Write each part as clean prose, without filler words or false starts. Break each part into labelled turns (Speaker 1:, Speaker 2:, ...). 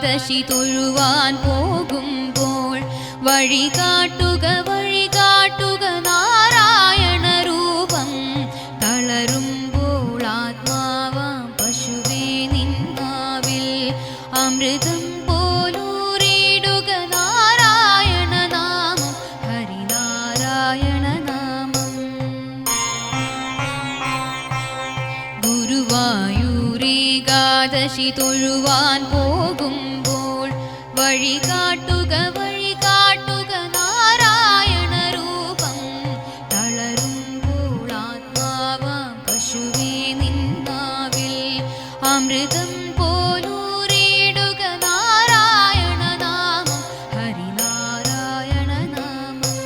Speaker 1: ഏകാദശി തൊഴുവാൻ പോകുമ്പോൾ വഴി കാട്ടുക നാരായണ രൂപം. തളരുമ്പോൾ ആത്മാവാം പശുവേ നിന്നാവിൽ അമൃതം പോലൂറിടുക നാരായണ നാമം, ഹരിനാരായണ നാമം. ഗുരുവായൂരേകാദശി തൊഴുവാൻ പോകുമ്പോൾ വഴി കാട്ടുക നാരായണ രൂപം. തളരുമ്പോൾ ആത്മാവാം പശുവേ നിന്നാവിൽ അമൃതം പോലൂറിടുക നാരായണ നാമം, ഹരിനാരായണ നാമം.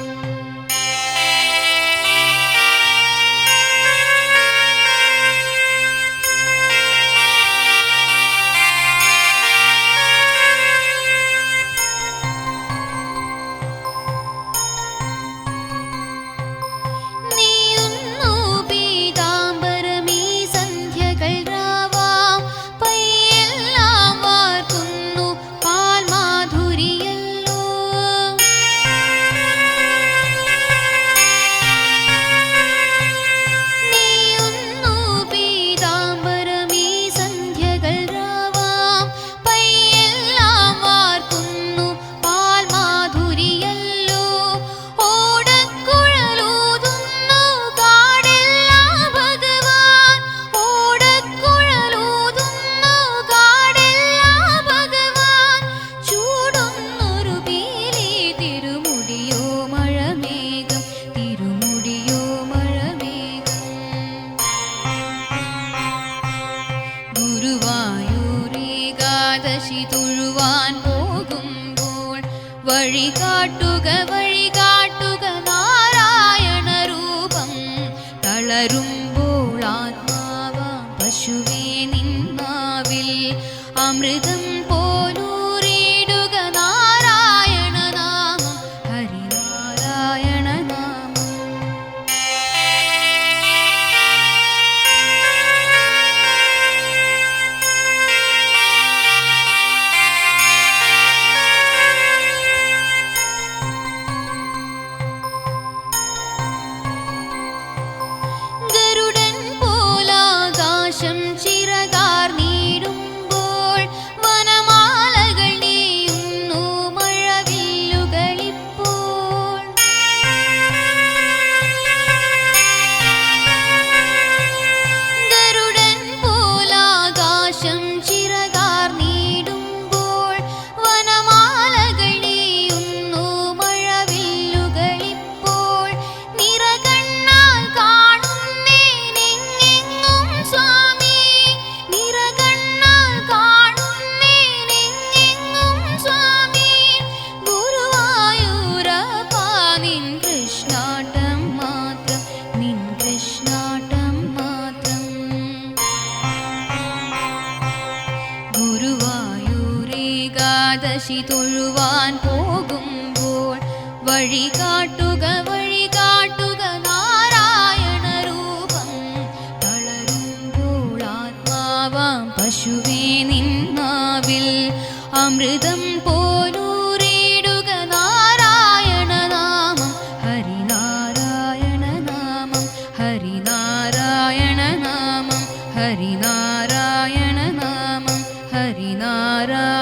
Speaker 1: ഗുരുവായൂരേകാദശി തൊഴുവാൻ പോകുമ്പോൾ വഴി കാട്ടുക നാരായണ രൂപം. തളരുമ്പോൾ ആത്മാവാം പശുവേ നിന്നാവിൽ അമൃതം പോലൂറിടുക നാരായണ നാമം, ഹരിനാരായണ നാമം. ഗരുഡൻ പോലാകാശം ചിറകാർന്നിടുമ്പോൾ വനമാലകൾ നീയുന്നു മഴവില്ലുകളിപ്പോൾ. ഗരുഡൻ പോലാകാശം ചിറകാർന്നിടുമ്പോൾ വനമാലകൾ നീയുന്നു മഴവില്ലുകളിപ്പോൾ. നിറകണ്ണാൽ കാണുന്നേനെങ്ങെങ്ങും സ്വാമി, നിറകണ്ണാൽ കാണുന്നേനെങ്ങെങ്ങും സ്വാമി. ഗുരുവായൂരപ്പാ നിൻ കൃഷ്ണാട്ടം മാത്രം, നിൻ കൃഷ്ണാട്ടം മാത്രം. ഗുരുവായൂരേകാദശി തൊഴുവാൻ പോകുമ്പോൾ വഴി കാട്ടുക നാരായണ രൂപം. തളരുമ്പോൾ ആത്മാവാം പശുവേ നിന്നാവിൽ അമൃതം പോലൂറിടുക നാരായണ നാമം, ഹരിനാരായണ നാമം, ഹരിനാരായണ നാമം, ഹരിനാരായണ നാമം, ഹരിനാരായണ